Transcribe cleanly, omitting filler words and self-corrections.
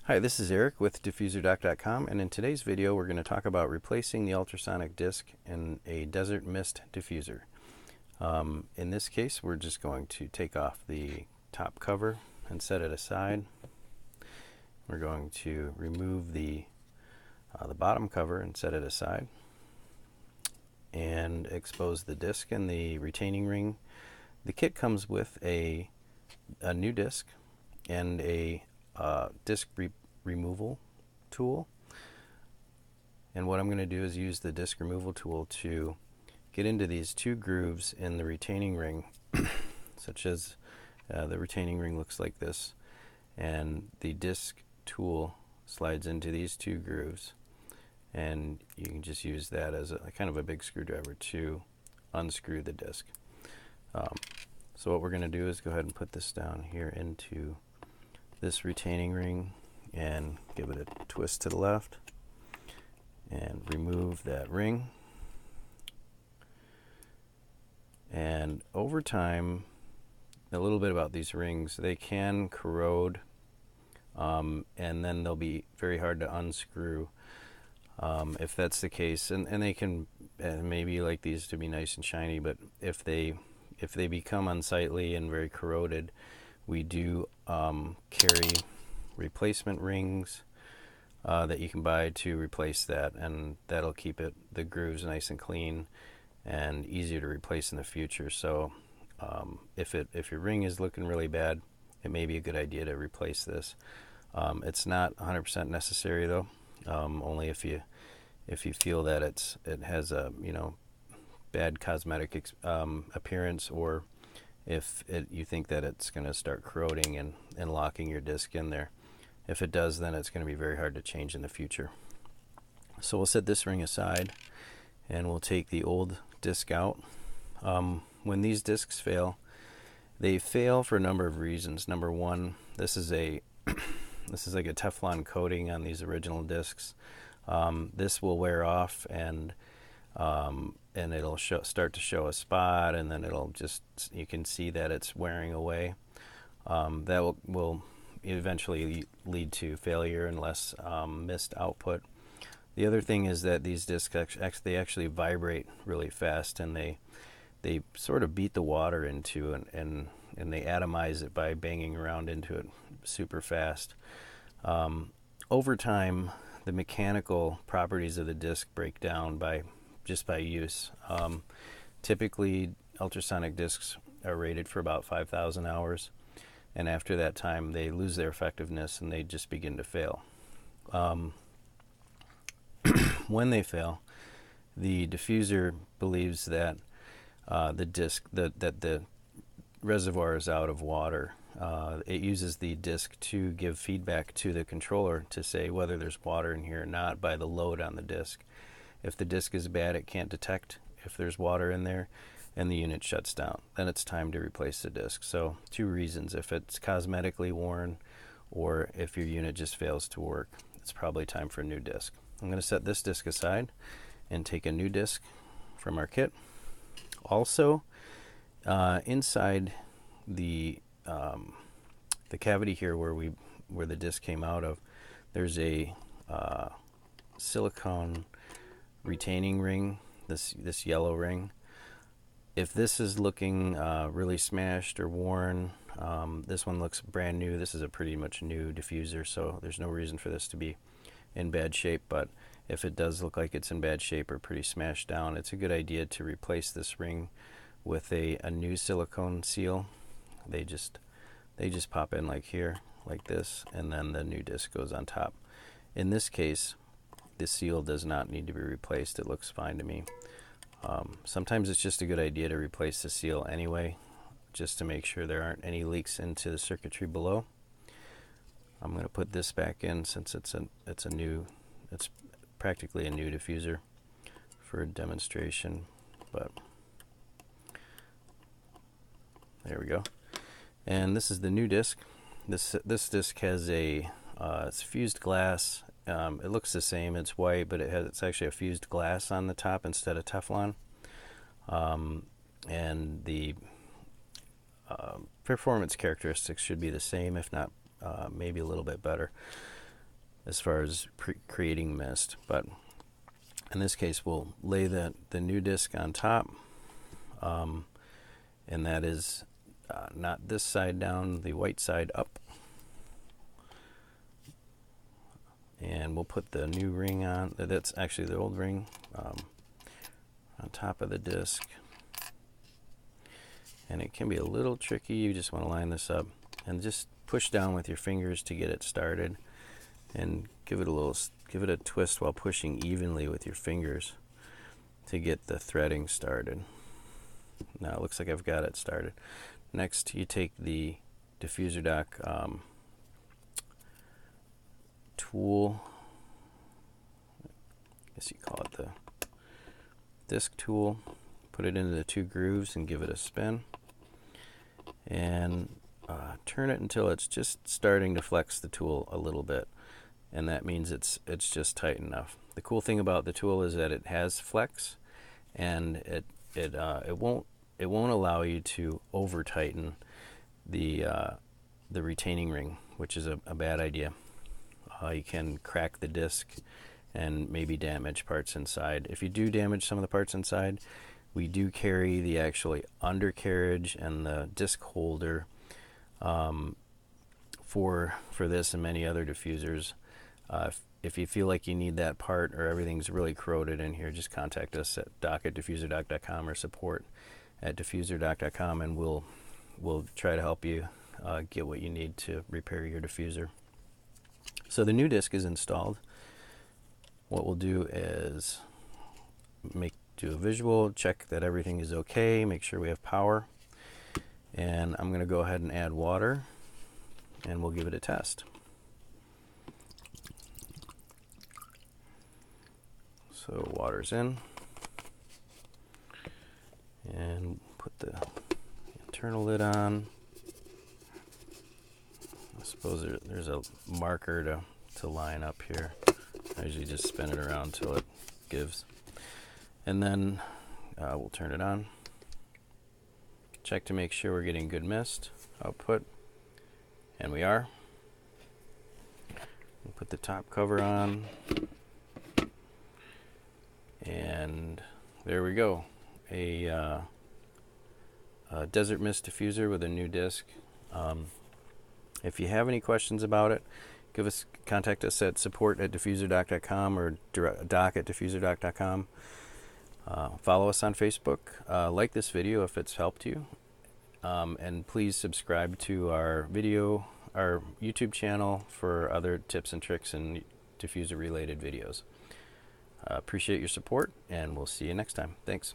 Hi, this is Eric with DiffuserDoc.com, and in today's video we're going to talk about replacing the ultrasonic disc in a desert mist diffuser. In this case, we're just going to take off the top cover and set it aside. We're going to remove the bottom cover and set it aside, and expose the disc and the retaining ring. The kit comes with a new disc and a disc removal tool, and what I'm going to do is use the disc removal tool to get into these two grooves in the retaining ring such as the retaining ring looks like this, and the disc tool slides into these two grooves, and you can just use that as a kind of a big screwdriver to unscrew the disc. So what we're going to do is go ahead and put this down here into this retaining ring and give it a twist to the left and remove that ring. And over time, a little bit about these rings, they can corrode, and then they'll be very hard to unscrew if that's the case, and they can maybe like these to be nice and shiny, but if they become unsightly and very corroded, we do carry replacement rings that you can buy to replace that, and that'll keep the grooves nice and clean and easier to replace in the future. So if your ring is looking really bad, it may be a good idea to replace this. It's not 100% necessary though, only if you feel that it has a bad cosmetic appearance, or if you think that it's going to start corroding and locking your disc in there. If it does, then it's going to be very hard to change in the future. So we'll set this ring aside and we'll take the old disc out. When these discs fail, they fail for a number of reasons. Number one, this is like a Teflon coating on these original discs. This will wear off, and it'll start to show a spot, and then you can see that it's wearing away. That will eventually lead to failure and less mist output. The other thing is that these discs actually vibrate really fast, and they sort of beat the water into and they atomize it by banging around into it super fast. Over time, the mechanical properties of the disc break down just by use. Typically, ultrasonic discs are rated for about 5,000 hours, and after that time, they lose their effectiveness and they just begin to fail. When they fail, the diffuser believes that the reservoir is out of water. It uses the disc to give feedback to the controller to say whether there's water in here or not by the load on the disc. If the disc is bad, it can't detect if there's water in there, and the unit shuts down. Then it's time to replace the disc. So two reasons: if it's cosmetically worn, or if your unit just fails to work, it's probably time for a new disc. I'm going to set this disc aside and take a new disc from our kit. Also, inside the cavity here where the disc came out of, there's a silicone retaining ring, this yellow ring. If this is looking really smashed or worn, this one looks brand new. This is a pretty much new diffuser, so there's no reason for this to be in bad shape. But if it does look like it's in bad shape or pretty smashed down, it's a good idea to replace this ring with a new silicone seal. They just pop in like here, like this, and then the new disc goes on top. In this case, the seal does not need to be replaced. It looks fine to me. Sometimes it's just a good idea to replace the seal anyway, just to make sure there aren't any leaks into the circuitry below. I'm going to put this back in since it's practically a new diffuser for a demonstration, but there we go. And this is the new disc. This disc has it's fused glass. It looks the same. It's white, but it's actually a fused glass on the top instead of Teflon. And the performance characteristics should be the same, if not maybe a little bit better. as far as creating mist. But in this case, we'll lay the new disc on top, and that is not this side down, the white side up. And we'll put the new ring on, that's actually the old ring, on top of the disc. And it can be a little tricky. You just want to line this up and just push down with your fingers to get it started, and give it a twist while pushing evenly with your fingers to get the threading started. Now it looks like I've got it started. Next, you take the DiffuserDoc tool, I guess you call it the disc tool, put it into the 2 grooves and give it a spin, and turn it until it's just starting to flex the tool a little bit, and that means it's just tight enough. The cool thing about the tool is that it has flex, and it won't allow you to over tighten the retaining ring, which is a bad idea. You can crack the disc and maybe damage parts inside. If you do damage some of the parts inside, we do carry the actually undercarriage and the disc holder for this and many other diffusers. If you feel like you need that part or everything's really corroded in here, just contact us at doc@diffuserdoc.com or support@diffuserdoc.com, and we'll try to help you get what you need to repair your diffuser. So the new disc is installed. What we'll do is do a visual, check that everything is okay, make sure we have power, and I'm going to go ahead and add water, and we'll give it a test. So water's in, and put the internal lid on. I suppose there's a marker to line up here. I usually just spin it around until it gives. And then we'll turn it on. Check to make sure we're getting good mist output. And we are. We'll put the top cover on. And there we go. A desert mist diffuser with a new disc. If you have any questions about it, contact us at support@diffuserdoc.com or doc@diffuserdoc.com. Follow us on Facebook. Like this video if it's helped you, and please subscribe to our YouTube channel for other tips and tricks and diffuser related videos. Appreciate your support, and we'll see you next time. Thanks.